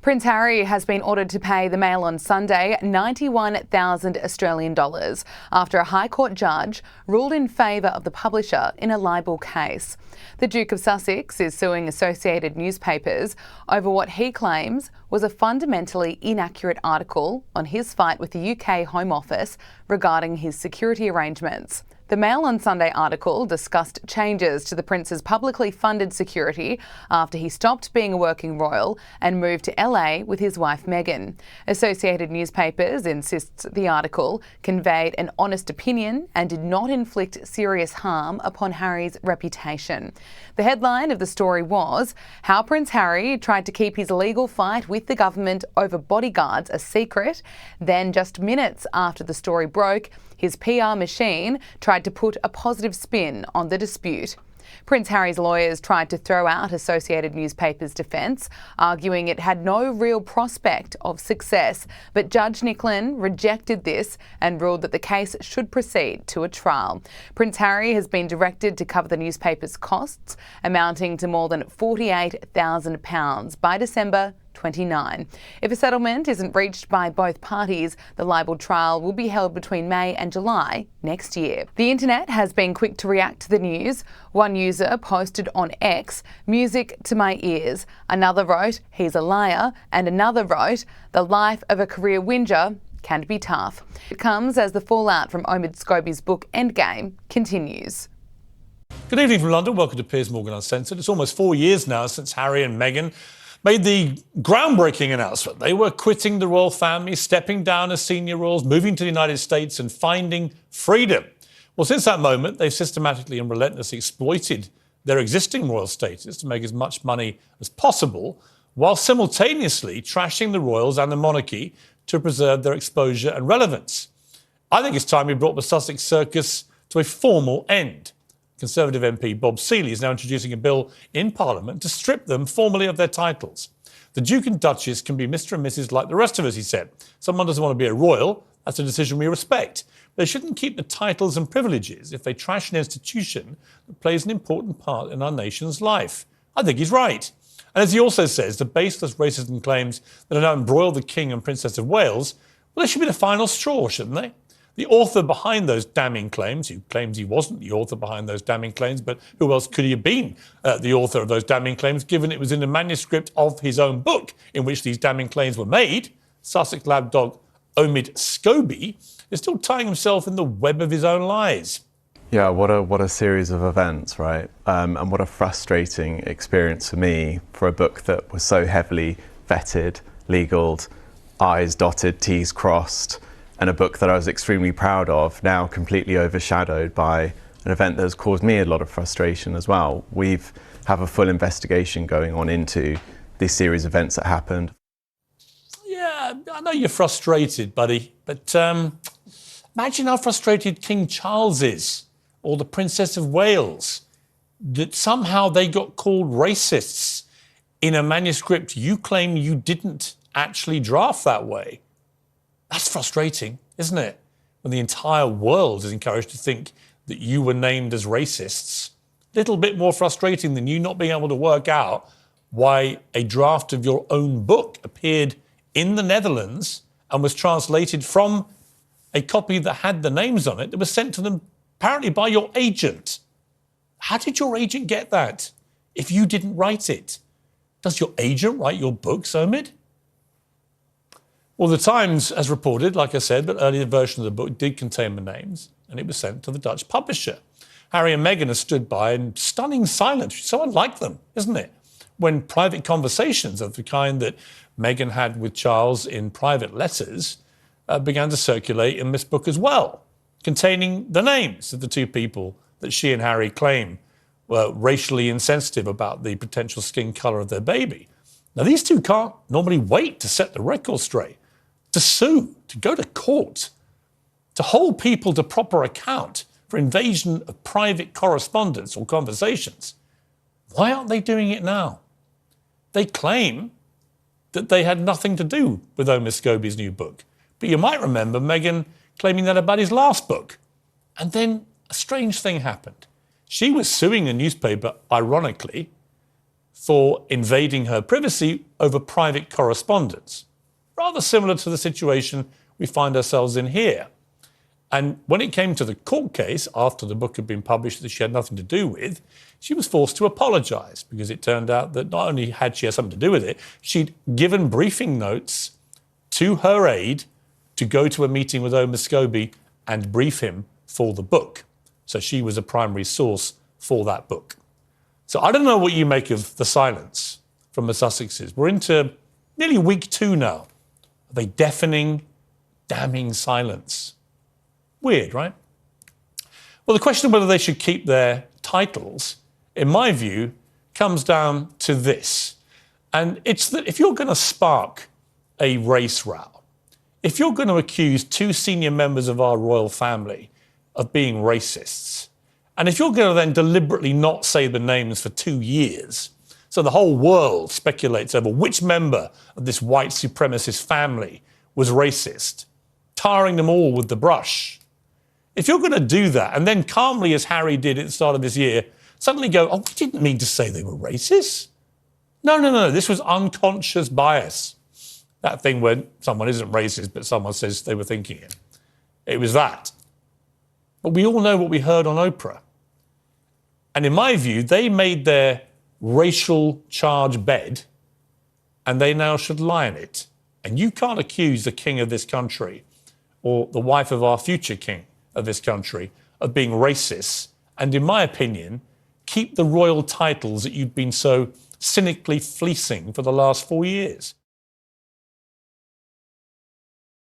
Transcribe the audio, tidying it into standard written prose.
Prince Harry has been ordered to pay the Mail on Sunday 91,000 Australian dollars after a High Court judge ruled in favour of the publisher in a libel case. The Duke of Sussex is suing associated newspapers over what he claims was a fundamentally inaccurate article on his fight with the UK Home Office regarding his security arrangements. The Mail on Sunday article discussed changes to the Prince's publicly funded security after he stopped being a working royal and moved to LA with his wife Meghan. Associated Newspapers insists the article conveyed an honest opinion and did not inflict serious harm upon Harry's reputation. The headline of the story was how Prince Harry tried to keep his legal fight with the government over bodyguards a secret. Then, just minutes after the story broke, his PR machine tried to put a positive spin on the dispute. Prince Harry's lawyers tried to throw out Associated Newspapers' defence, arguing it had no real prospect of success, but Judge Nicklin rejected this and ruled that the case should proceed to a trial. Prince Harry has been directed to cover the newspaper's costs, amounting to more than £48,000 by December 29. If a settlement isn't reached by both parties, the libel trial will be held between May and July next year. The internet has been quick to react to the news. One user posted on X, "Music to my ears." Another wrote, "He's a liar." And another wrote, "The life of a career whinger can be tough." It comes as the fallout from Omid Scobie's book Endgame continues. Good evening from London. Welcome to Piers Morgan Uncensored. It's almost 4 years now since Harry and Meghan made the groundbreaking announcement. They were quitting the royal family, stepping down as senior royals, moving to the United States and finding freedom. Well, since that moment, they've systematically and relentlessly exploited their existing royal status to make as much money as possible, while simultaneously trashing the royals and the monarchy to preserve their exposure and relevance. I think it's time we brought the Sussex circus to a formal end. Conservative MP Bob Seeley is now introducing a bill in Parliament to strip them formally of their titles. The Duke and Duchess can be Mr. and Mrs. like the rest of us, he said. Someone doesn't want to be a royal, that's a decision we respect. They shouldn't keep the titles and privileges if they trash an institution that plays an important part in our nation's life. I think he's right. And as he also says, the baseless racism claims that are now embroiled the King and Princess of Wales, well, they should be the final straw, shouldn't they? The author behind those damning claims, who claims he wasn't the author behind those damning claims, but who else could he have been the author of those damning claims, given it was in the manuscript of his own book in which these damning claims were made? Sussex lapdog Omid Scobie is still tying himself in the web of his own lies. Yeah, what a series of events, right? And what a frustrating experience for me for a book that was so heavily vetted, legaled, I's dotted, T's crossed, and a book that I was extremely proud of, now completely overshadowed by an event that has caused me a lot of frustration as well. We have a full investigation going on into this series of events that happened. Yeah, I know you're frustrated, buddy, but imagine how frustrated King Charles is, or the Princess of Wales, that somehow they got called racists in a manuscript you claim you didn't actually draft that way. That's frustrating, isn't it? When the entire world is encouraged to think that you were named as racists. Little bit more frustrating than you not being able to work out why a draft of your own book appeared in the Netherlands and was translated from a copy that had the names on it that was sent to them apparently by your agent. How did your agent get that if you didn't write it? Does your agent write your books, Omid? Well, The Times has reported, like I said, that earlier version of the book did contain the names, and it was sent to the Dutch publisher. Harry and Meghan have stood by in stunning silence. So unlike them, isn't it? When private conversations of the kind that Meghan had with Charles in private letters began to circulate in this book as well, containing the names of the two people that she and Harry claim were racially insensitive about the potential skin colour of their baby. Now, these two can't normally wait to set the record straight, to sue, to go to court, to hold people to proper account for invasion of private correspondence or conversations. Why aren't they doing it now? They claim that they had nothing to do with Omid Scobie's new book. But you might remember Meghan claiming that about his last book. And then a strange thing happened. She was suing the newspaper, ironically, for invading her privacy over private correspondence. Rather similar to the situation we find ourselves in here. And when it came to the court case, after the book had been published that she had nothing to do with, she was forced to apologise, because it turned out that not only had she had something to do with it, she'd given briefing notes to her aide to go to a meeting with Omar Scobie and brief him for the book. So she was a primary source for that book. So I don't know what you make of the silence from the Sussexes. We're into nearly week 2 now of a deafening, damning silence. Weird, right? Well, the question of whether they should keep their titles, in my view, comes down to this. And it's that if you're going to spark a race row, if you're going to accuse 2 senior members of our royal family of being racists, and if you're going to then deliberately not say the names for 2 years, so the whole world speculates over which member of this white supremacist family was racist, tarring them all with the brush. If you're going to do that, and then calmly, as Harry did at the start of this year, suddenly go, oh, we didn't mean to say they were racist. No, this was unconscious bias. That thing when someone isn't racist, but someone says they were thinking it. It was that. But we all know what we heard on Oprah. And in my view, they made their racial charge bed, and they now should lie in it. And you can't accuse the king of this country or the wife of our future king of this country of being racist, and in my opinion, keep the royal titles that you've been so cynically fleecing for the last 4 years.